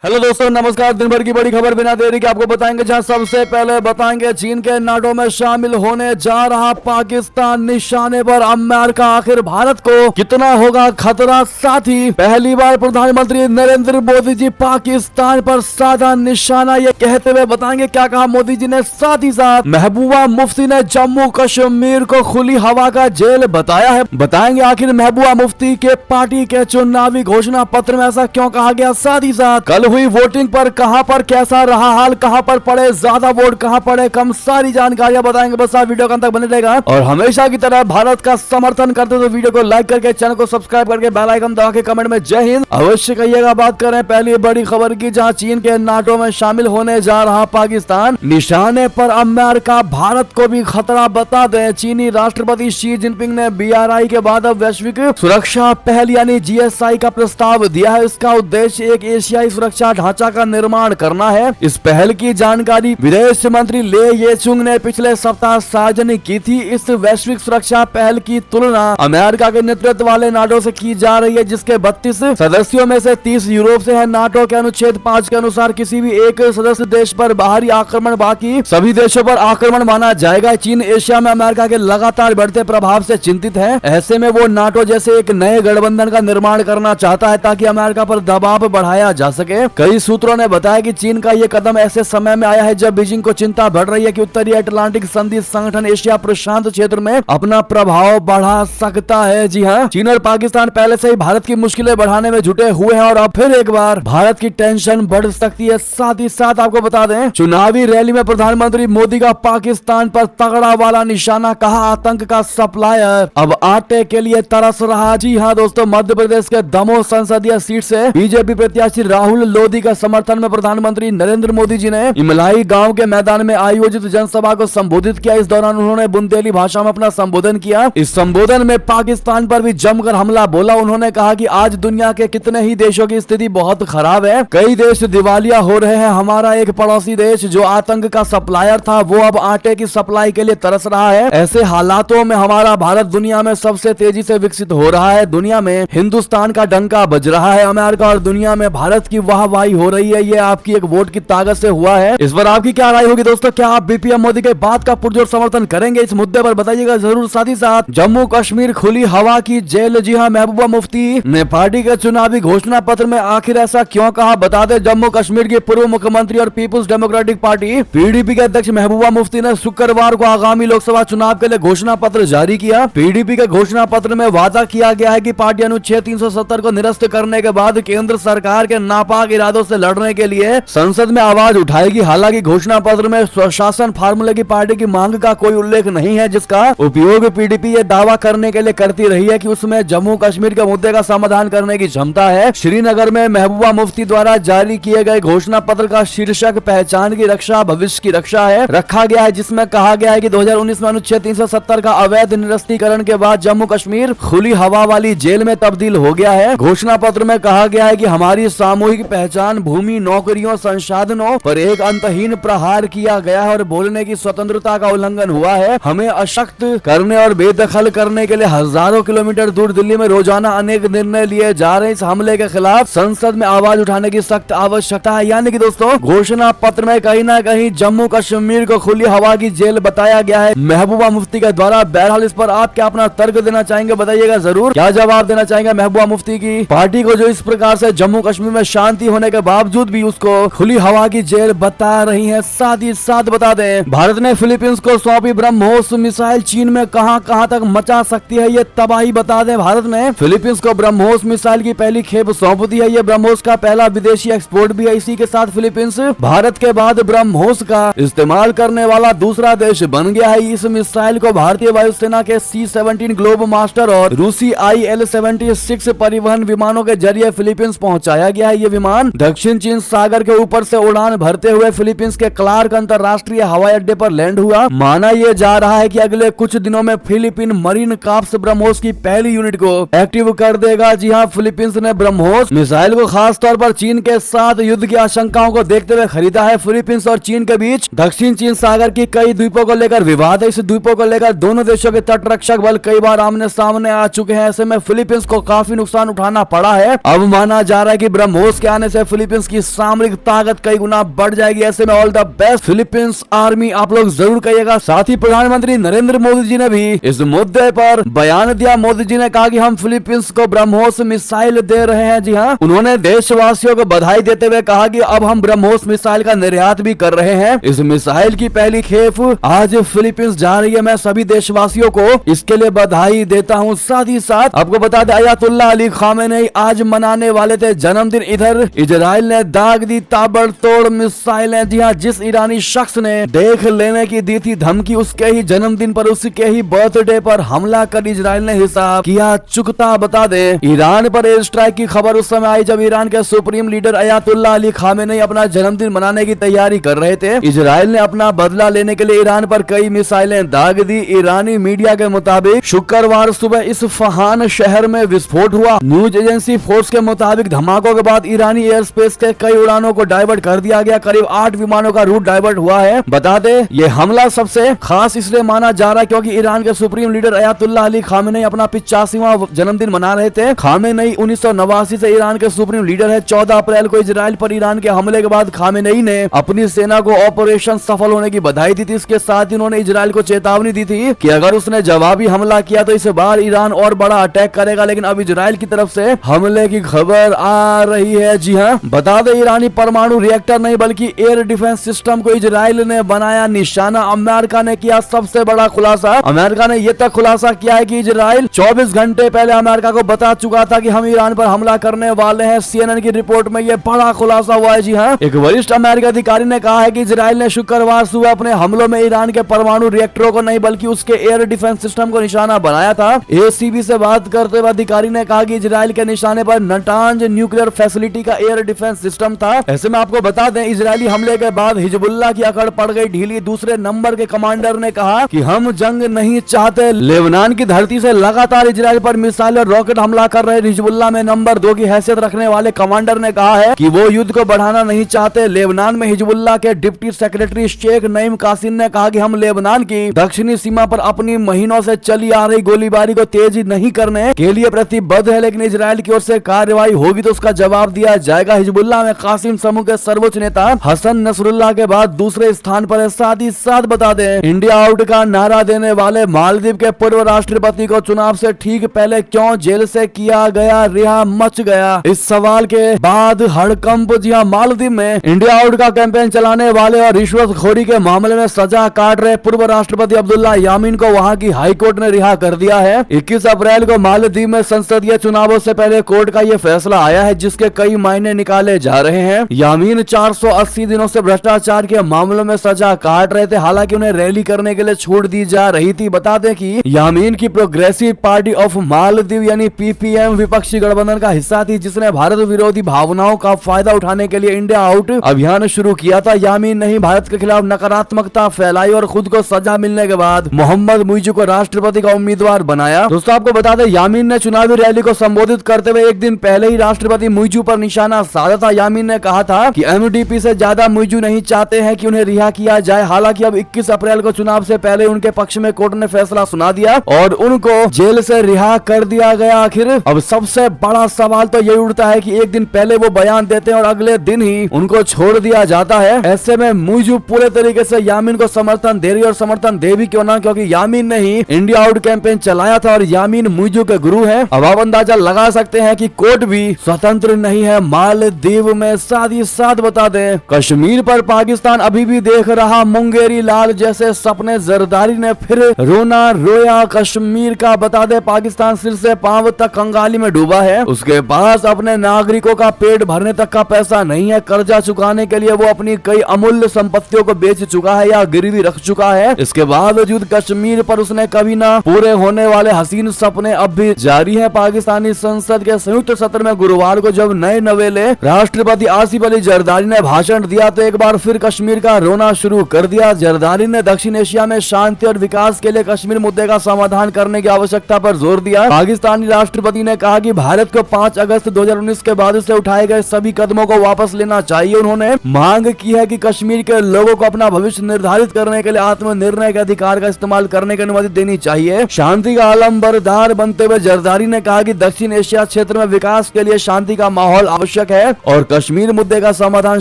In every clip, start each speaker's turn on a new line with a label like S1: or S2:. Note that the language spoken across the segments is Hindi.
S1: हेलो दोस्तों, नमस्कार। दिन भर की बड़ी खबर बिना देरी के आपको बताएंगे, जहां सबसे पहले बताएंगे चीन के नाटो में शामिल होने जा रहा पाकिस्तान निशाने पर अमेरिका। आखिर भारत को कितना होगा खतरा? साथ ही पहली बार प्रधानमंत्री नरेंद्र मोदी जी पाकिस्तान पर साधा निशाना, ये कहते हुए बताएंगे क्या कहा मोदी जी ने। साथ ही साथ महबूबा मुफ्ती ने जम्मू कश्मीर को खुली हवा का जेल बताया है। बताएंगे आखिर महबूबा मुफ्ती के पार्टी के चुनावी घोषणा पत्र में ऐसा क्यों कहा गया। साथ ही साथ कल हुई वोटिंग पर कहां पर कैसा रहा हाल, कहां पर पड़े ज्यादा वोट, कहां पड़े कम, सारी जानकारियां बताएंगे। बस आप वीडियो के अंत तक बने रहेगा और हमेशा की तरह भारत का समर्थन करते तो वीडियो को लाइक करके, चैनल को सब्सक्राइब करके, बेल आइकन दबा के कमेंट में जय हिंद अवश्य कहिएगा। बात करें पहली बड़ी खबर की, जहां चीन के नाटो में शामिल होने जा रहा पाकिस्तान निशाने पर अमेरिका। भारत को भी खतरा बता दें। चीनी राष्ट्रपति शी जिनपिंग ने BRI के बाद अब वैश्विक सुरक्षा पहल यानी GSI का प्रस्ताव दिया है। इसका उद्देश्य एक एशियाई सुरक्षा ढांचा का निर्माण करना है। इस पहल की जानकारी विदेश मंत्री ले येचुंग ने पिछले सप्ताह सार्वजनिक की थी। इस वैश्विक सुरक्षा पहल की तुलना अमेरिका के नेतृत्व वाले नाटो से की जा रही है, जिसके 32 सदस्यों में से 30 यूरोप से है। नाटो के अनुच्छेद 5 के अनुसार किसी भी एक सदस्य देश पर बाहरी आक्रमण बाकी सभी देशों पर आक्रमण माना जाएगा। चीन एशिया में अमेरिका के लगातार बढ़ते प्रभाव से चिंतित है। ऐसे में वो नाटो जैसे एक नए गठबंधन का निर्माण करना चाहता है ताकि अमेरिका पर दबाव बढ़ाया जा सके। कई सूत्रों ने बताया कि चीन का ये कदम ऐसे समय में आया है जब बीजिंग को चिंता बढ़ रही है कि उत्तरी अटलांटिक संधि संगठन एशिया प्रशांत क्षेत्र में अपना प्रभाव बढ़ा सकता है। जी हाँ, चीन और पाकिस्तान पहले से ही भारत की मुश्किलें बढ़ाने में जुटे हुए हैं और अब फिर एक बार भारत की टेंशन बढ़ सकती है। साथ ही साथ आपको बता दें, चुनावी रैली में प्रधानमंत्री मोदी का पाकिस्तान पर तगड़ा वाला निशाना, कहा आतंक का सप्लायर अब आटे के लिए तरस रहा। जी हाँ दोस्तों, मध्य प्रदेश के दमोह संसदीय सीट से बीजेपी प्रत्याशी राहुल लोधी का समर्थन में प्रधानमंत्री नरेंद्र मोदी जी ने इमलाई गांव के मैदान में आयोजित जनसभा को संबोधित किया। इस दौरान उन्होंने बुंदेली भाषा में अपना संबोधन किया। इस संबोधन में पाकिस्तान पर भी जमकर हमला बोला। उन्होंने कहा कि आज दुनिया के कितने ही देशों की स्थिति बहुत खराब है, कई देश दिवालिया हो रहे हैं। हमारा एक पड़ोसी देश जो आतंक का सप्लायर था वो अब आटे की सप्लाई के लिए तरस रहा है। ऐसे हालातों में हमारा भारत दुनिया में सबसे तेजी से विकसित हो रहा है। दुनिया में हिंदुस्तान का डंका बज रहा है। अमेरिका और दुनिया में भारत की वाहवाही हो रही है। ये आपकी एक वोट की ताकत से हुआ है। इस पर आपकी क्या राय होगी दोस्तों? क्या आप BPM मोदी के बात का पुरजोर समर्थन करेंगे? इस मुद्दे पर बताइएगा जरूर। साथ ही साथ जम्मू कश्मीर खुली हवा की जेल। जी हाँ, महबूबा मुफ्ती ने पार्टी के चुनावी घोषणा पत्र में आखिर ऐसा क्यों कहा, बता दें। जम्मू कश्मीर की पूर्व मुख्यमंत्री और पीपुल्स डेमोक्रेटिक पार्टी PDP के अध्यक्ष महबूबा मुफ्ती ने शुक्रवार को आगामी लोकसभा चुनाव के लिए घोषणा पत्र जारी किया। PDP के घोषणा पत्र में वादा किया गया है कि पार्टी अनुच्छेद 370 को निरस्त करने के बाद केंद्र सरकार के नापाक इरादों से लड़ने के लिए संसद में आवाज उठाएगी। हालांकि घोषणा पत्र में स्वशासन फार्मूले की पार्टी की मांग का कोई उल्लेख नहीं है, जिसका उपयोग PDP ये दावा करने के लिए करती रही है कि उसमें जम्मू कश्मीर के मुद्दे का समाधान करने की क्षमता है। श्रीनगर में महबूबा मुफ्ती द्वारा जारी किए गए घोषणा पत्र का शीर्षक पहचान की रक्षा भविष्य की रक्षा है रखा गया है, जिसमें कहा गया है कि 2019 में अनुच्छेद 370 का अवैध निरस्तीकरण के बाद जम्मू कश्मीर खुली हवा वाली जेल में तब्दील हो गया है। घोषणा पत्र में कहा गया है कि हमारी सामूहिक पहचान भूमि, नौकरियों, संसाधनों पर एक अंतहीन प्रहार किया गया है और बोलने की स्वतंत्रता का उल्लंघन हुआ है। हमें अशक्त करने और बेदखल करने के लिए हजारों किलोमीटर दूर दिल्ली में रोजाना अनेक निर्णय लिए जा रहे हैं। इस हमले के खिलाफ संसद में आवाज उठाने की सख्त आवश्यकता है। यानी कि दोस्तों, घोषणा पत्र में कहीं ना कहीं जम्मू कश्मीर को खुली हवा की जेल बताया गया है महबूबा मुफ्ती के द्वारा। बहरहाल इस पर आप क्या अपना तर्क देना चाहेंगे, बताइएगा जरूर। क्या जवाब देना चाहेंगे महबूबा मुफ्ती की पार्टी को जो इस प्रकार से जम्मू कश्मीर में शांति होने के बावजूद भी उसको खुली हवा की जेल बता रही है। साथ ही साथ बता दें, भारत ने फिलीपींस को सौंपी ब्रह्मोस मिसाइल। चीन में कहां तक मचा सकती है ये तबाही, बता दें। भारत ने फिलीपींस को ब्रह्मोस मिसाइल की पहली खेप सौंप दी है। ये ब्रह्मोस का पहला विदेशी एक्सपोर्ट भी है। इसी के साथ फिलीपींस भारत के बाद ब्रह्मोस का इस्तेमाल करने वाला दूसरा देश बन गया है। इस मिसाइल को भारतीय वायुसेना के C-17 ग्लोब मास्टर और रूसी IL-76 परिवहन विमानों के जरिए फिलीपींस पहुंचाया गया है। ये विमान दक्षिण चीन सागर के ऊपर से उड़ान भरते हुए फिलीपींस के क्लार्क अंतरराष्ट्रीय हवाई अड्डे पर लैंड हुआ। माना यह जा रहा है कि अगले कुछ दिनों में फिलीपीन मरीन कॉर्प्स ब्रह्मोस की पहली यूनिट को एक्टिव कर देगा। जी हां, फिलीपींस ने ब्रह्मोस मिसाइल को खास तौर पर चीन के साथ युद्ध की आशंकाओं को देखते हुए खरीदा है। फिलीपींस और चीन के बीच दक्षिण चीन सागर की कई द्वीपों को लेकर विवाद है। इस द्वीपों को लेकर दोनों देशों के तटरक्षक बल कई बार आमने सामने आ चुके हैं। ऐसे में फिलीपींस को काफी नुकसान उठाना पड़ा है। अब माना जा रहा है कि ब्रह्मोस के आने करने से फिलीपींस की सामरिक ताकत कई गुना बढ़ जाएगी। ऐसे में all the best Philippines army आप लोग जरूर कहिएगा। साथ ही प्रधानमंत्री नरेंद्र मोदी जी ने भी इस मुद्दे पर बयान दिया। मोदी जी ने कहा कि हम फिलीपींस को ब्रह्मोस मिसाइल दे रहे हैं। जी हाँ, उन्होंने देशवासियों को बधाई देते हुए कहा कि अब हम ब्रह्मोस मिसाइल का निर्यात भी कर रहे हैं। इस मिसाइल की पहली खेप आज फिलीपींस जा रही है। मैं सभी देशवासियों को इसके लिए बधाई देता हूँ। साथ ही साथ आपको बता दें, अयातुल्लाह अली खामेनेई आज मनाने वाले थे जन्मदिन। इधर इजराइल ने दाग दी ताबड़तोड़ मिसाइलें। जी हाँ, जिस ईरानी शख्स ने देख लेने की दी थी धमकी, उसके ही जन्मदिन पर, उसके ही बर्थडे पर हमला कर इजराइल ने हिसाब किया चुकता। बता दे, ईरान पर एयर स्ट्राइक की खबर उस समय आई जब ईरान के supreme leader Ayatollah Ali Khamenei अपना जन्मदिन मनाने की तैयारी कर रहे थे। इजराइल ने अपना बदला लेने के लिए ईरान पर कई मिसाइलें दाग दी। ईरानी मीडिया के मुताबिक शुक्रवार सुबह इस फहान शहर में विस्फोट हुआ। न्यूज एजेंसी फोर्स के मुताबिक धमाकों के बाद ईरानी एयर स्पेस के कई उड़ानों को डाइवर्ट कर दिया गया। करीब 8 विमानों का रूट डाइवर्ट हुआ है। बता दे, ये हमला सबसे खास इसलिए माना जा रहा है क्योंकि ईरान के supreme leader Ayatollah Ali Khamenei अपना 85वां जन्मदिन मना रहे थे। खामेनेई 1989 से ईरान के सुप्रीम लीडर है। 14 अप्रैल को इजराइल पर ईरान के हमले के बाद खामेनेई ने अपनी सेना को ऑपरेशन सफल होने की बधाई दी थी। इसके साथ ही उन्होंने इजराइल को चेतावनी दी थी कि अगर उसने जवाबी हमला किया तो इस बार ईरान और बड़ा अटैक करेगा। लेकिन अब इजराइल की तरफ से हमले की खबर आ रही है। जी हाँ, बता दें, ईरानी परमाणु रिएक्टर नहीं बल्कि एयर डिफेंस सिस्टम को इजराइल ने बनाया निशाना। अमेरिका ने किया सबसे बड़ा खुलासा। अमेरिका ने यह तक खुलासा किया है कि इजराइल 24 घंटे पहले अमेरिका को बता चुका था कि हम ईरान पर हमला करने वाले हैं। CNN की रिपोर्ट में यह बड़ा खुलासा हुआ है। जी हाँ, एक वरिष्ठ अमेरिकी अधिकारी ने कहा है कि इजराइल ने शुक्रवार सुबह अपने हमलों में ईरान के परमाणु रिएक्टरों को नहीं बल्कि उसके एयर डिफेंस सिस्टम को निशाना बनाया था। ACB से बात करते हुए अधिकारी ने कहा कि इजराइल के निशाने पर नटांज न्यूक्लियर फैसिलिटी का एयर डिफेंस सिस्टम था। ऐसे में आपको बता दें, इजरायली हमले के बाद हिजबुल्लाह की अकड़ पड़ गई ढीली। दूसरे नंबर के कमांडर ने कहा कि हम जंग नहीं चाहते। लेबनान की धरती से लगातार इजराइल पर मिसाइल और रॉकेट हमला कर रहे हिजबुल्लाह में नंबर 2 की हैसियत रखने वाले कमांडर ने कहा है कि वो युद्ध को बढ़ाना नहीं चाहते। लेबनान में हिजबुल्लाह के डिप्टी सेक्रेटरी शेख नईम कासिम ने कहा कि हम लेबनान की दक्षिणी सीमा पर अपनी महीनों से चली आ रही गोलीबारी को तेजी नहीं करने के लिए प्रतिबद्ध है, लेकिन इजराइल की ओर से कार्रवाई होगी तो उसका जवाब दिया जाएगा। हिजबुल्लाह में कासिम समूह के सर्वोच्च नेता हसन नसरुल्लाह के बाद दूसरे स्थान पर है। साथ ही साथ बता दें, इंडिया आउट का नारा देने वाले मालदीव के पूर्व राष्ट्रपति को चुनाव से ठीक पहले क्यों जेल से किया गया रिहा, मच गया इस सवाल के बाद हड़कंप। जी हां, मालदीव में इंडिया आउट का कैंपेन चलाने वाले और रिश्वतखोरी के मामले में सजा काट रहे पूर्व राष्ट्रपति अब्दुल्ला यामीन को वहां की हाईकोर्ट ने रिहा कर दिया है। 21 अप्रैल को मालदीव में संसदीय चुनावों से पहले कोर्ट का यह फैसला आया है जिसके कई मायने निकाले जा रहे हैं। यामीन 480 दिनों से भ्रष्टाचार के मामलों में सजा काट रहे थे। हालांकि उन्हें रैली करने के लिए छूट दी जा रही थी। बता दें कि यामीन की प्रोग्रेसिव पार्टी ऑफ मालदीव यानी PPM विपक्षी गठबंधन का हिस्सा थी जिसने भारत विरोधी भावनाओं का फायदा उठाने के लिए इंडिया आउट अभियान शुरू किया था। यामीन ने ही भारत के खिलाफ नकारात्मकता फैलाई और खुद को सजा मिलने के बाद मोहम्मद मुइजू को राष्ट्रपति का उम्मीदवार बनाया। दोस्तों आपको बता दें, यामीन ने चुनावी रैली को संबोधित करते हुए एक दिन पहले ही राष्ट्रपति मुइजू पर निशाना साधा था। यामीन ने कहा था कि MDP से ज्यादा मुइजू नहीं चाहते हैं कि उन्हें रिहा किया जाए। हालांकि अब 21 अप्रैल को चुनाव से पहले उनके पक्ष में कोर्ट ने फैसला सुना दिया और उनको जेल से रिहा कर दिया गया। आखिर अब सबसे बड़ा सवाल तो यही उठता है कि एक दिन पहले वो बयान देते हैं और अगले दिन ही उनको छोड़ दिया जाता है। ऐसे में मुइजू पूरे तरीके से यामीन को समर्थन दे रही और समर्थन दे भी क्यों ना, क्योंकि यामीन ने ही इंडिया आउट कैंपेन चलाया था और यामीन मुइजू के गुरु है। अब आप अंदाजा लगा सकते हैं कि कोर्ट भी स्वतंत्र नहीं है मालदीव में। साथ ही साथ बता दें, कश्मीर पर पाकिस्तान अभी भी देख रहा मुंगेरी लाल जैसे सपने। जरदारी ने फिर रोना रोया कश्मीर का। बता दें, पाकिस्तान सिर से पांव तक कंगाली में डूबा है। उसके पास अपने नागरिकों का पेट भरने तक का पैसा नहीं है। कर्जा चुकाने के लिए वो अपनी कई अमूल्य संपत्तियों को बेच चुका है या गिरवी रख चुका है। इसके बावजूद कश्मीर पर उसने कभी ना पूरे होने वाले हसीन सपने अब भी जारी है। पाकिस्तानी संसद के संयुक्त सत्र में गुरुवार को जब नए नवेले राष्ट्रपति आसिफ अली जरदारी ने भाषण दिया तो एक बार फिर कश्मीर का रोना शुरू कर दिया। जरदारी ने दक्षिण एशिया में शांति और विकास के लिए कश्मीर मुद्दे का समाधान करने की आवश्यकता पर जोर दिया। पाकिस्तानी राष्ट्रपति ने कहा कि भारत को 5 अगस्त 2019 के बाद से उठाए गए सभी कदमों को वापस लेना चाहिए। उन्होंने मांग की है कि कश्मीर के लोगों को अपना भविष्य निर्धारित करने के लिए आत्मनिर्णय के अधिकार का इस्तेमाल करने की अनुमति देनी चाहिए। शांति का आलमबरदार बनते हुए जरदारी ने कहा कि दक्षिण एशिया क्षेत्र में विकास के लिए शांति का माहौल आवश्यक आवश्यक है और कश्मीर मुद्दे का समाधान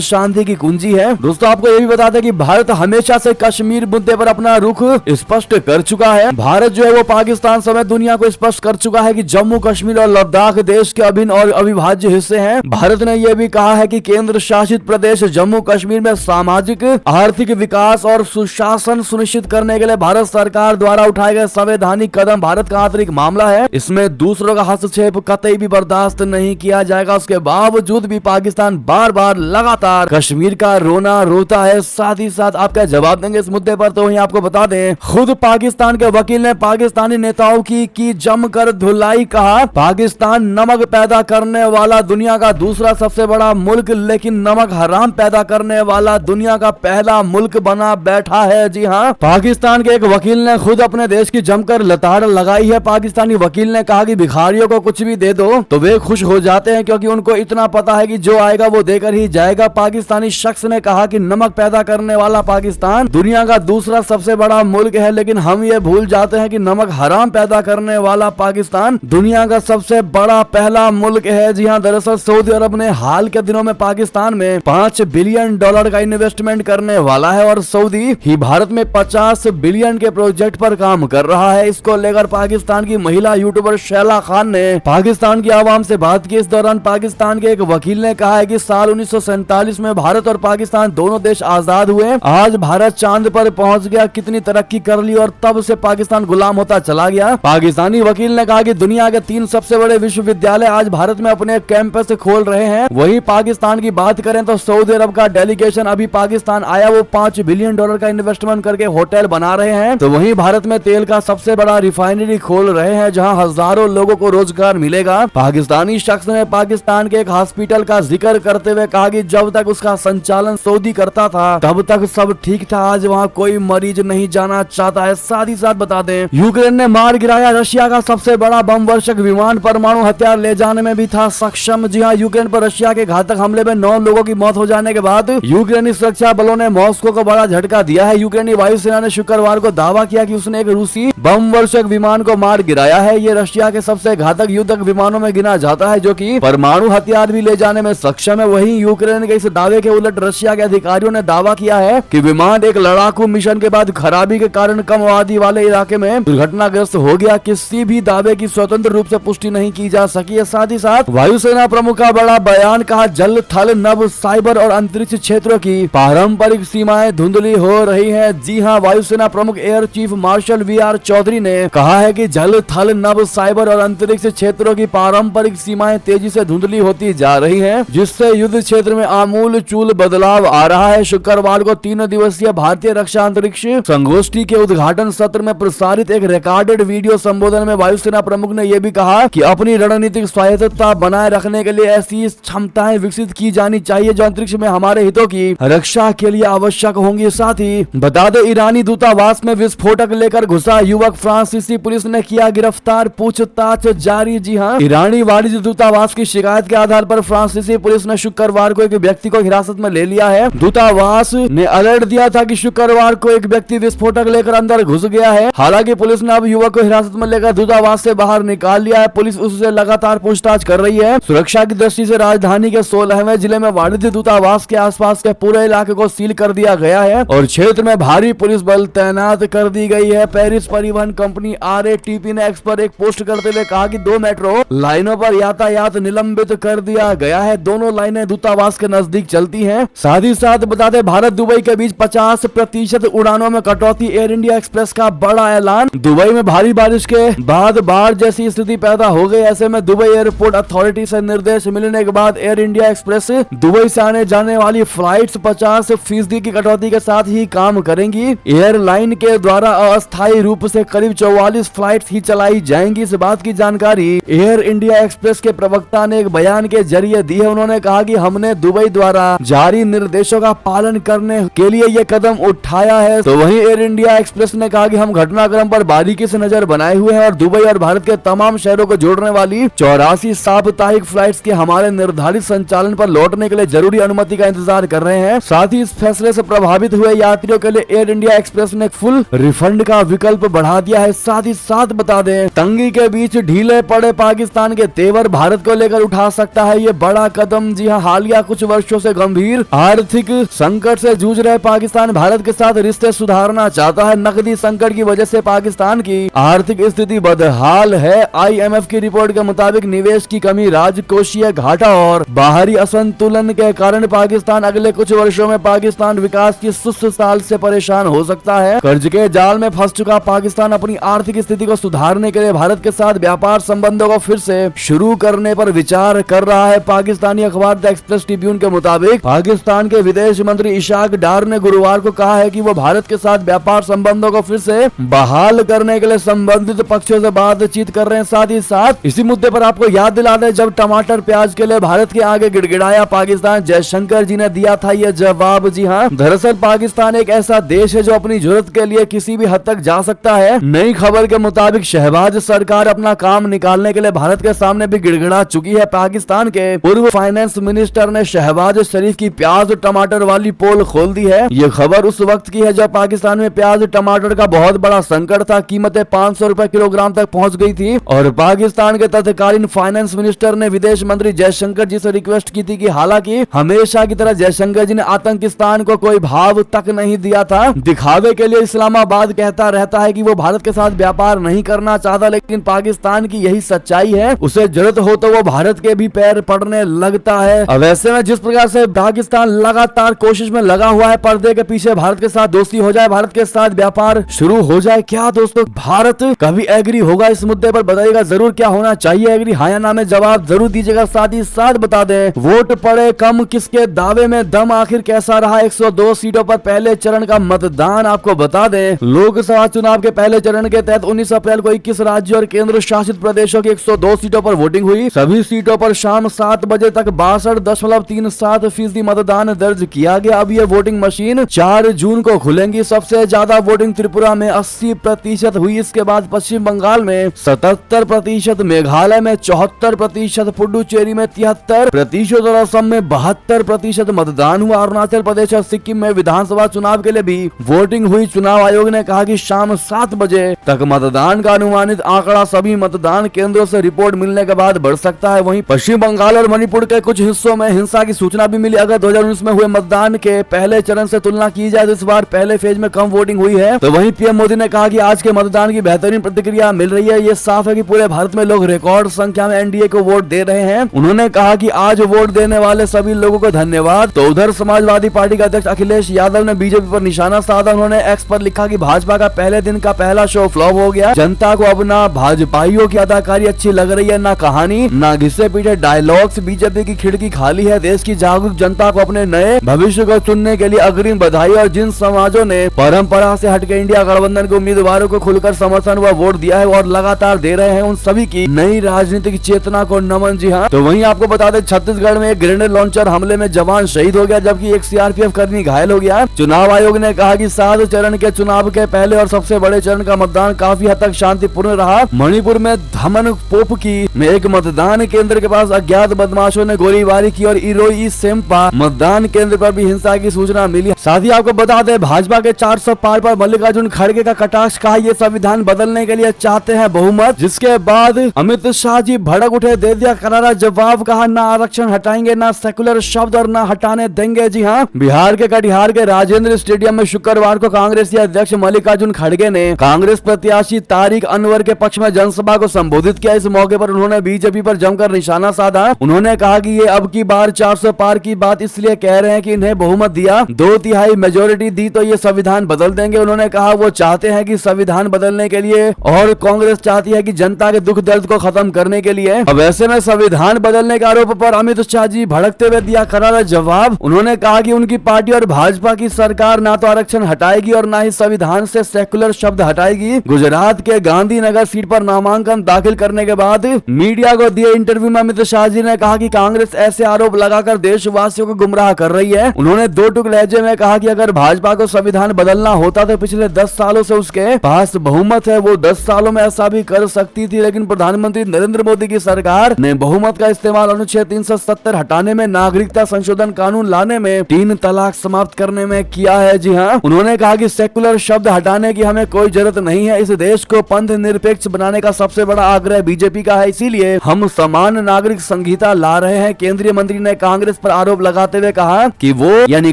S1: शांति की कुंजी है। दोस्तों आपको ये भी बता दें कि भारत हमेशा से कश्मीर मुद्दे पर अपना रुख स्पष्ट कर चुका है। भारत जो है वो पाकिस्तान समेत दुनिया को स्पष्ट कर चुका है कि जम्मू कश्मीर और लद्दाख देश के अभिन्न और अविभाज्य हिस्से हैं। भारत ने यह भी कहा है कि केंद्र शासित प्रदेश जम्मू कश्मीर में सामाजिक आर्थिक विकास और सुशासन सुनिश्चित करने के लिए भारत सरकार द्वारा उठाए गए संवैधानिक कदम भारत का आंतरिक मामला है। इसमें दूसरों का हस्तक्षेप कतई भी बर्दाश्त नहीं किया जाएगा। उसके बावजूद भी पाकिस्तान बार बार लगातार कश्मीर का रोना रोता है। साथ ही साथ आप क्या जवाब देंगे इस मुद्दे पर, तो वहीं आपको बता दें खुद पाकिस्तान के वकील ने पाकिस्तानी नेताओं की जमकर धुलाई। कहा पाकिस्तान नमक पैदा करने वाला दुनिया का दूसरा सबसे बड़ा मुल्क लेकिन नमक हराम पैदा करने वाला दुनिया का पहला मुल्क बना बैठा है। जी हाँ, पाकिस्तान के एक वकील ने खुद अपने देश की जमकर लताड़ लगाई है। पाकिस्तानी वकील ने कहा कि भिखारियों को कुछ भी दे दो तो वे खुश हो जाते हैं क्योंकि उनको इतना पता है कि जो आएगा वो देकर ही जाएगा। पाकिस्तानी शख्स ने कहा कि नमक पैदा करने वाला पाकिस्तान दुनिया का दूसरा सबसे बड़ा मुल्क है लेकिन हम ये भूल जाते हैं कि नमक हराम पैदा करने वाला पाकिस्तान दुनिया का सबसे बड़ा पहला मुल्क है। जी हाँ, दरअसल सऊदी अरब ने हाल के दिनों में पाकिस्तान में $5 बिलियन का इन्वेस्टमेंट करने वाला है और सऊदी ही भारत में 50 बिलियन के प्रोजेक्ट पर काम कर रहा है। इसको लेकर पाकिस्तान की महिला यूट्यूबर शैला खान ने पाकिस्तान की आवाम से बात की। इस दौरान पाकिस्तान के एक वकील ने कहा है कि साल 1947 में भारत और पाकिस्तान दोनों देश आजाद हुए। आज भारत चांद पर पहुंच गया, कितनी तरक्की कर ली और तब से पाकिस्तान गुलाम होता चला गया। पाकिस्तानी वकील ने कहा कि दुनिया के 3 सबसे बड़े विश्वविद्यालय आज भारत में अपने कैंपस खोल रहे हैं। वहीं पाकिस्तान की बात करें तो सऊदी अरब का डेलीगेशन अभी पाकिस्तान आया, वो $5 बिलियन का इन्वेस्टमेंट करके होटल बना रहे हैं। तो वहीं भारत में तेल का सबसे बड़ा रिफाइनरी खोल रहे हैं जहां हजारों लोगों को रोजगार मिलेगा। पाकिस्तानी शख्स ने पाकिस्तान के एक हॉस्पिटल का जिक्र करते हुए कहा कि जब तक उसका संचालन सऊदी करता था तब तक सब ठीक था, आज वहां कोई मरीज नहीं जाना चाहता है। साथ ही साथ बता दें यूक्रेन ने मार गिराया रशिया का सबसे बड़ा बम वर्षक विमान, परमाणु हथियार ले जाने में भी था सक्षम। जी हाँ, यूक्रेन पर रशिया के घातक हमले में 9 लोगों की मौत हो जाने के बाद यूक्रेनी सुरक्षा बलों ने मॉस्को को बड़ा झटका दिया है। यूक्रेनी वायुसेना ने शुक्रवार को दावा किया कि उसने एक रूसी बम वर्षक विमान को मार गिराया है। ये रशिया के सबसे घातक युद्धक विमानों में गिना जाता है जो कि परमाणु हथियार भी ले जाने में सक्षम है। वहीं यूक्रेन के इस दावे के उलट रशिया के अधिकारियों ने दावा किया है कि विमान एक लड़ाकू मिशन के बाद खराबी के कारण कम आबादी वाले इलाके में दुर्घटनाग्रस्त हो गया। किसी भी दावे की स्वतंत्र रूप से पुष्टि नहीं की जा सकी है। साथ ही साथ वायुसेना प्रमुख का बड़ा बयान, कहा जल थल नभ साइबर और अंतरिक्ष क्षेत्रों की पारंपरिक सीमाएं धुंधली हो रही है। जी हाँ, वायुसेना प्रमुख air chief marshal VR Chaudhary ने कहा है कि जल थल नभ साइबर और अंतरिक्ष क्षेत्रों की पारंपरिक सीमाएं तेजी से धुंधली होती जा रही हैं, जिससे युद्ध क्षेत्र में आमूल चूल बदलाव आ रहा है। शुक्रवार को 3 दिवसीय भारतीय रक्षा अंतरिक्ष संगोष्ठी के उद्घाटन सत्र में प्रसारित एक रिकॉर्डेड वीडियो संबोधन में वायुसेना प्रमुख ने यह भी कहा कि अपनी रणनीतिक स्वायत्तता बनाए रखने के लिए ऐसी क्षमताएं विकसित की जानी चाहिए जो अंतरिक्ष में हमारे हितों की रक्षा के लिए आवश्यक होंगी। साथ ही बता दें ईरानी दूतावास में विस्फोटक लेकर घुसा युवक फ्रांसीसी पुलिस ने किया गिरफ्तार, पूछताछ जारी। जी हाँ, ईरानी वाणिज्य दूतावास की शिकायत के आधार पर फ्रांसीसी पुलिस ने शुक्रवार को एक व्यक्ति को हिरासत में ले लिया है। दूतावास ने अलर्ट दिया था कि शुक्रवार को एक व्यक्ति विस्फोटक लेकर अंदर घुस गया है। हालांकि पुलिस ने अब युवक को हिरासत में लेकर दूतावास से बाहर निकाल लिया है। पुलिस उससे लगातार पूछताछ कर रही है। सुरक्षा की दृष्टि से राजधानी के 16वें जिले में वाणिज्य दूतावास के आसपास के पूरे इलाके को सील कर दिया गया है और क्षेत्र में भारी पुलिस बल तैनात कर दी गई है। पेरिस परिवहन कंपनी RATP ने एक्स पर एक पोस्ट करते हुए कहा कि 2 मेट्रो लाइनों पर यातायात निलंबित कर दिया गया है। दोनों लाइनें दूतावास के नजदीक चलती हैं। साथ ही साथ बता दें भारत दुबई के बीच 50% उड़ानों में कटौती, एयर इंडिया एक्सप्रेस का बड़ा ऐलान। दुबई में भारी बारिश के बाद बाढ़ जैसी स्थिति पैदा हो गई। ऐसे में दुबई एयरपोर्ट अथॉरिटी से निर्देश मिलने के बाद एयर इंडिया एक्सप्रेस दुबई से आने जाने वाली फ्लाइट्स 50% की कटौती के साथ ही काम करेंगी। एयरलाइन के द्वारा अस्थायी रूप से करीब 44 फ्लाइट्स ही चलाई जाएंगी। इस बात की जानकारी एयर इंडिया एक्सप्रेस के प्रवक्ता ने एक बयान के जरिए दी है। उन्होंने कहा कि हमने दुबई द्वारा जारी निर्देशों का पालन करने के लिए ये कदम उठाया है। तो वहीं एयर इंडिया एक्सप्रेस ने कहा कि हम घटनाक्रम पर बारीकी से नजर बनाए हुए हैं और दुबई और भारत के तमाम शहरों को जोड़ने वाली 84 साप्ताहिक फ्लाइट्स के हमारे निर्धारित संचालन पर लौटने के लिए जरूरी अनुमति का इंतजार कर रहे हैं। साथ ही इस फैसले से प्रभावित हुए यात्रियों के लिए एयर इंडिया एक्सप्रेस ने फुल रिफंड का विकल्प बढ़ा दिया है। साथ ही साथ बता दें तंगी के बीच ढीले पड़े पाकिस्तान के तेवर भारत को लेकर उठा सकता है ये बड़ा कदम। जी हाँ, हालिया कुछ वर्षों से गंभीर आर्थिक संकट से जूझ रहे पाकिस्तान भारत के साथ रिश्ते सुधारना चाहता है। नकदी संकट की वजह से पाकिस्तान की आर्थिक स्थिति बदहाल है। IMF की रिपोर्ट के मुताबिक निवेश की कमी, राजकोषीय घाटा और बाहरी असंतुलन के कारण पाकिस्तान अगले कुछ वर्षों में पाकिस्तान विकास की सुस्त साल से परेशान हो सकता है। कर्ज के जाल में फंस चुका पाकिस्तान अपनी आर्थिक स्थिति को सुधारने के लिए भारत के साथ व्यापार संबंधों को फिर से शुरू करने पर विचार कर रहा है। पाकिस्तानी अखबार द एक्सप्रेस ट्रिब्यून के मुताबिक पाकिस्तान के विदेश मंत्री इशाक डार ने गुरुवार को कहा है कि वो भारत के साथ व्यापार संबंधों को फिर से बहाल करने के लिए संबंधित पक्षों से बातचीत कर रहे हैं। साथ ही साथ इसी मुद्दे पर आपको याद दिला दें, जब टमाटर प्याज के लिए भारत के आगे गिड़गिड़ाया पाकिस्तान, जयशंकर जी ने दिया था ये जवाब। जी हाँ, दरअसल पाकिस्तान एक ऐसा देश है जो अपनी जरूरत के लिए किसी भी हद तक जा सकता है। नई खबर के मुताबिक शहबाज सरकार अपना काम निकालने के लिए भारत के सामने भी गिड़गिड़ा चुकी है। पाकिस्तान के पूर्व फाइनेंस मिनिस्टर ने शहबाज शरीफ की प्याज और टमाटर वाली पोल खोल दी है। ये खबर उस वक्त की है जब पाकिस्तान में प्याज टमाटर का बहुत बड़ा संकट था। कीमतें 500 रुपए किलोग्राम तक पहुंच गई थी और पाकिस्तान के तत्कालीन फाइनेंस मिनिस्टर ने विदेश मंत्री जयशंकर जी से रिक्वेस्ट की थी कि हालांकि हमेशा की तरह जयशंकर जी ने आतंकिस्तान को कोई भाव तक नहीं दिया था। दिखावे के लिए इस्लामाबाद कहता रहता है कि वो भारत के साथ व्यापार नहीं करना चाहता, लेकिन पाकिस्तान की यही सच्चाई है। उसे जरूरत हो तो वो भारत के भी पैर पड़ने लगता है। अब ऐसे में जिस प्रकार से पाकिस्तान लगातार कोशिश में लगा हुआ है पर्दे के पीछे भारत के साथ दोस्ती हो जाए, भारत के साथ व्यापार शुरू हो जाए, क्या दोस्तों भारत कभी एग्री होगा इस मुद्दे पर? बताइएगा जरूर क्या होना चाहिए एग्री, हाँ या ना में जवाब जरूर दीजिएगा। साथ ही साथ बता दें, वोट पड़े कम, किसके दावे में दम, आखिर कैसा रहा 102 सीटों पर पहले चरण का मतदान? आपको बता दें, लोकसभा चुनाव के पहले चरण के तहत 19 अप्रैल को 21 राज्यों और केंद्र शासित प्रदेशों की 102 सीटों पर वोटिंग हुई। सभी सीटों पर शाम 7 बजे तक 62.37% मतदान दर्ज किया गया। अब ये वोटिंग मशीन 4 जून को खुलेंगी। सबसे ज्यादा वोटिंग त्रिपुरा में 80% हुई। इसके बाद पश्चिम बंगाल में 77%, मेघालय में 74%, पुडुचेरी में 73% और असम में 72% मतदान हुआ। अरुणाचल प्रदेश और सिक्किम में विधानसभा चुनाव के लिए भी वोटिंग हुई। चुनाव आयोग ने कहा कि शाम 7 बजे तक मतदान का अनुमानित आंकड़ा सभी मतदान केंद्रों से रिपोर्ट मिलने के बाद बढ़ सकता है। वहीं पश्चिम बंगाल और मणिपुर के कुछ हिस्सों में हिंसा की सूचना भी मिली। अगर 2019 में हुए मतदान के पहले चरण से तुलना की जाए तो इस बार पहले फेज में कम वोटिंग हुई है। तो वहीं पीएम मोदी ने कहा कि आज के मतदान की बेहतरीन प्रतिक्रिया मिल रही है। ये साफ है कि पूरे भारत में लोग रिकॉर्ड संख्या में एनडीए को वोट दे रहे हैं। उन्होंने कहा कि आज वोट देने वाले सभी लोगों को धन्यवाद। तो उधर समाजवादी पार्टी के अध्यक्ष अखिलेश यादव ने बीजेपी पर निशाना साधा। उन्होंने एक्स पर लिखा कि भाजपा का पहले दिन का पहला शो फ्लॉप हो गया। जनता को अब ना भाजपाइयों की अदाकारी अच्छी लग रही है, ना कहानी, ना घिसे पीछे डायलॉग्स। बीजेपी की खिड़की खाली है। देश की जागरूक जनता को अपने नए भविष्य को चुनने के लिए अग्रिम बधाई। और जिन समाजों ने परंपरा से हटके इंडिया गठबंधन के उम्मीदवारों को खुलकर समर्थन व वोट दिया है और लगातार दे रहे हैं, उन सभी की नई राजनीतिक चेतना को नमन। जी हाँ, तो वहीं आपको बता दें, छत्तीसगढ़ में एक ग्रेनेड लॉन्चर हमले में जवान शहीद हो गया जबकि एक सीआरपीएफ कर्मी घायल हो गया। चुनाव आयोग ने कहा कि 7 चरण के चुनाव के पहले और सबसे बड़े चरण का मतदान काफी हद तक शांतिपूर्ण रहा। मणिपुर में धमन पोपकी में एक मतदान केंद्र के पास अज्ञात बदमाशों ने गोलीबारी की और इरोई सेम्पा मतदान केंद्र पर भी हिंसा की सूचना मिली। साथ ही आपको बता दें, भाजपा के 400 पार पर मल्लिकार्जुन खड़गे का कटाक्ष, कहा ये संविधान बदलने के लिए चाहते हैं बहुमत। जिसके बाद अमित शाह जी भड़क उठे, दे दिया करारा जवाब, कहा ना आरक्षण हटाएंगे, ना सेकुलर शब्द और ना हटाने देंगे। जी हाँ, बिहार के कटिहार के राजेंद्र स्टेडियम में शुक्रवार को कांग्रेस अध्यक्ष मल्लिकार्जुन खड़गे ने कांग्रेस प्रत्याशी तारिक अनवर के पक्ष में जनसभा को संबोधित किया। इस मौके पर उन्होंने बीजेपी पर जमकर निशाना साधा। उन्होंने कहा कि ये अब की बार 400 पार की बात इसलिए कह रहे हैं कि इन्हें बहुमत दिया, 2/3 मेजोरिटी दी तो ये संविधान बदल देंगे। उन्होंने कहा वो चाहते हैं कि संविधान बदलने के लिए और कांग्रेस चाहती है कि जनता के दुख दर्द को खत्म करने के लिए। अब ऐसे में संविधान बदलने के आरोप पर अमित शाह जी भड़कते हुए दिया करारा जवाब। उन्होंने कहा कि उनकी पार्टी और भाजपा की सरकार ना तो आरक्षण हटाएगी और ना ही संविधान से सेकुलर शब्द हटाएगी। गुजरात के गांधीनगर सीट पर नामांकन दाखिल करने के बाद मीडिया को दिए इंटरव्यू में अमित शाह जी ने कहा कि कांग्रेस ऐसे आरोप लगाकर देशवासियों को गुमराह कर रही है। उन्होंने दो टुक लहजे में कहा कि अगर भाजपा को संविधान बदलना होता तो पिछले 10 सालों से उसके पास बहुमत है, वो 10 सालों में ऐसा भी कर सकती थी। लेकिन प्रधानमंत्री नरेंद्र मोदी की सरकार ने बहुमत का इस्तेमाल अनुच्छेद 370 हटाने में, नागरिकता संशोधन कानून लाने में, 3 तलाक समाप्त करने में किया है। जी हाँ, उन्होंने कहा कि सेकुलर शब्द हटाने की हमें कोई जरूरत नहीं है। इस देश को पंथ निरपेक्ष बनाने का सबसे बड़ा आग्रह बीजेपी का है, इसीलिए हम समान नागरिक संहिता संहिता ला रहे हैं। केंद्रीय मंत्री ने कांग्रेस पर आरोप लगाते हुए कहा कि वो यानी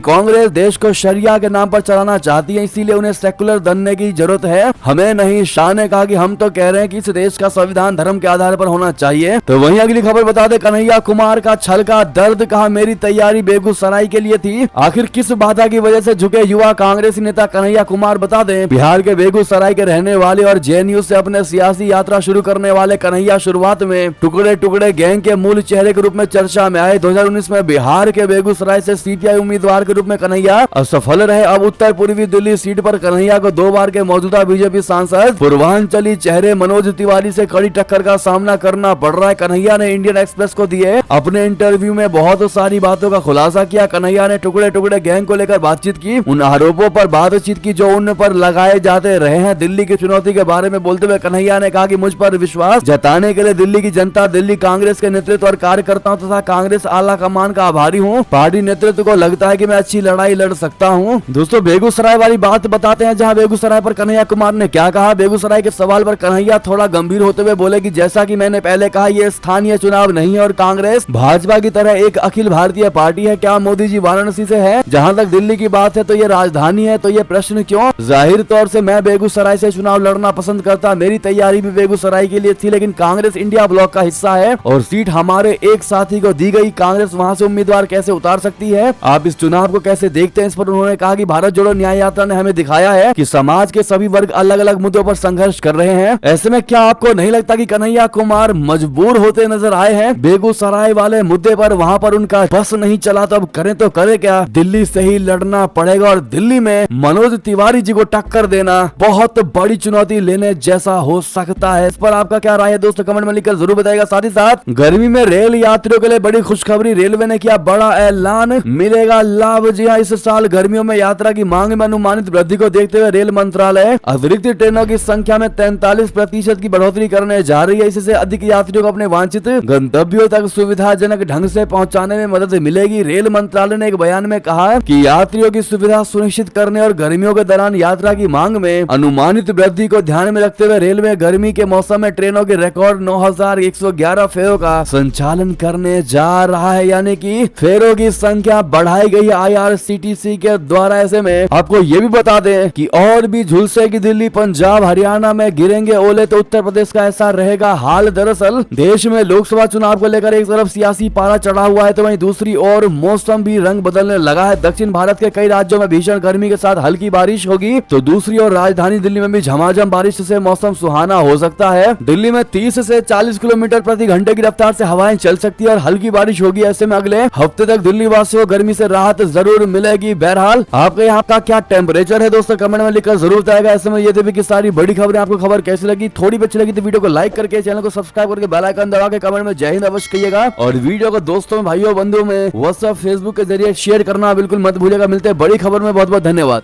S1: कांग्रेस देश को शरिया के नाम पर चलाना चाहती है, इसीलिए उन्हें सेकुलर बनने की जरूरत है, हमें नहीं। शाह ने कहा कि हम तो कह रहे हैं कि इस देश का संविधान धर्म के आधार पर होना चाहिए। तो वहीं अगली खबर बता दे, कन्हैया कुमार का छल का दर्द, कहा मेरी तैयारी बेगूसराय के लिए थी। आखिर किस बाधा की वजह से झुके युवा कांग्रेसी नेता कन्हैया कुमार, बता दें। बिहार के बेगूसराय के रहने वाले और जेएनयू से अपने सियासी यात्रा शुरू करने वाले कन्हैया शुरुआत में टुकड़े टुकड़े गैंग के मूल चेहरे के रूप में चर्चा में आए। 2019 में बिहार के बेगूसराय से सीपीआई उम्मीदवार के रूप में कन्हैया असफल रहे। अब उत्तर पूर्वी दिल्ली सीट पर कन्हैया को 2 बार के मौजूदा बीजेपी सांसद पूर्वांचली चेहरे मनोज तिवारी से कड़ी टक्कर का सामना करना पड़ रहा है। कन्हैया ने इंडियन एक्सप्रेस को दिए अपने इंटरव्यू में बहुत सारी बातों का खुलासा किया। कन्हैया ने टुकड़े टुकड़े गैंग को लेकर बातचीत की, उन आरोपों पर बातचीत की जो उन पर लगाए जाते रहे हैं। दिल्ली की चुनौती के बारे में बोलते हुए कन्हैया ने कहा कि मुझ पर विश्वास जताने के लिए दिल्ली की जनता, दिल्ली कांग्रेस के नेतृत्व और कार्यकर्ताओं तथा कांग्रेस आला कमान का आभारी हूँ। पार्टी नेतृत्व को लगता है कि मैं अच्छी लड़ाई लड़ सकता हूँ। दोस्तों बेगूसराय वाली बात बताते हैं, जहाँ बेगूसराय पर कन्हैया कुमार ने क्या कहा। बेगूसराय के सवाल पर कन्हैया थोड़ा गंभीर होते हुए बोले कि जैसा कि मैंने पहले कहा, ये स्थानीय चुनाव नहीं है और कांग्रेस भाजपा की तरह एक अखिल भारतीय पार्टी है। क्या मोदी जी वाराणसी से है? जहाँ तक दिल्ली की बात है तो ये राजधानी है, तो ये प्रश्न क्यों? जाहिर तौर से मैं बेगूसराय से चुनाव लड़ना पसंद करता, मेरी तैयारी भी बेगूसराय के लिए थी, लेकिन कांग्रेस इंडिया ब्लॉक का हिस्सा है और सीट हमारे एक साथी को दी गई। कांग्रेस वहां से उम्मीदवार कैसे उतार सकती है? आप इस चुनाव को कैसे देखते हैं? इस पर उन्होंने कहा कि भारत जोड़ो न्याय यात्रा ने हमें दिखाया है कि समाज के सभी वर्ग अलग अलग मुद्दों पर संघर्ष कर रहे हैं। ऐसे में क्या आपको नहीं लगता कि कन्हैया कुमार मजबूर होते नजर आए हैं? बेगूसराय वाले मुद्दे पर वहां पर उनका बस नहीं चला, तो अब करें तो करे क्या? दिल्ली से ही लड़ना पड़ेगा और दिल्ली में मनोज तिवारी जी को टक्कर देना बहुत बड़ी चुनौती लेने जैसा हो सकता है। इस पर आपका क्या राय है दोस्तों, कमेंट में लिखकर जरूर बताइएगा। साथ ही साथ गर्मी में रेल यात्रियों के लिए बड़ी खुशखबरी, रेलवे ने किया बड़ा ऐलान, मिलेगा लाभ। जी हाँ, इस साल गर्मियों में यात्रा की मांग में अनुमानित वृद्धि को देखते हुए रेल मंत्रालय अतिरिक्त ट्रेनों की संख्या में 43% की बढ़ोतरी करने जा रही है। इससे अधिक यात्रियों को अपने वांछित गंतव्यों तक सुविधाजनक ढंग से पहुंचाने में मदद मिलेगी। रेल मंत्रालय ने एक बयान में कहा कि यात्रियों की सुविधा सुनिश्चित करने और गर्मियों के दौरान यात्रा की मांग में अनुमानित वृद्धि को ध्यान में रखते हुए रेलवे गर्मी के मौसम में ट्रेनों के रिकॉर्ड 9111 फेरों का संचालन करने जा रहा है, यानी कि फेरों की संख्या बढ़ाई गई है IRCTC के द्वारा। ऐसे में आपको ये भी बता दें कि और भी झुलसेगी दिल्ली, पंजाब, हरियाणा में गिरेंगे ओले, तो उत्तर प्रदेश का ऐसा रहेगा हाल। दरअसल देश में लोकसभा चुनाव को लेकर एक तरफ सियासी पारा चढ़ा हुआ है, तो वहीं दूसरी ओर मौसम भी रंग बदलने लगा है। दक्षिण भारत के कई राज्यों में भीषण गर्मी के साथ हल्की बारिश होगी, तो दूसरी ओर राजधानी दिल्ली में भी झमाझम बारिश से मौसम सुहाना हो सकता है। दिल्ली में 30 से 40 किलोमीटर प्रति घंटे की रफ्तार से हवाएं चल सकती है और हल्की बारिश होगी। ऐसे में अगले हफ्ते तक दिल्ली वासियों को गर्मी से राहत जरूर मिलेगी। बहरहाल आपके यहाँ का क्या टेम्परेचर है दोस्तों, कमेंट में लिखकर जरूर बताएगा। ऐसे में ये थे की सारी बड़ी खबरें, आपको खबर कैसी लगी? थोड़ी भी अच्छी लगी तो वीडियो को लाइक करके, चैनल को सब्सक्राइब करके, बेल आइकन दबा के कमेंट में जय हिंद अवश्य कहिएगा और वीडियो को दोस्तों, भाइयों, बंधुओं में व्हाट्सएप, फेसबुक के जरिए शेयर करना बिल्कुल मत भूलिएगा। मिलते हैं बड़ी खबर में, बहुत बहुत धन्यवाद।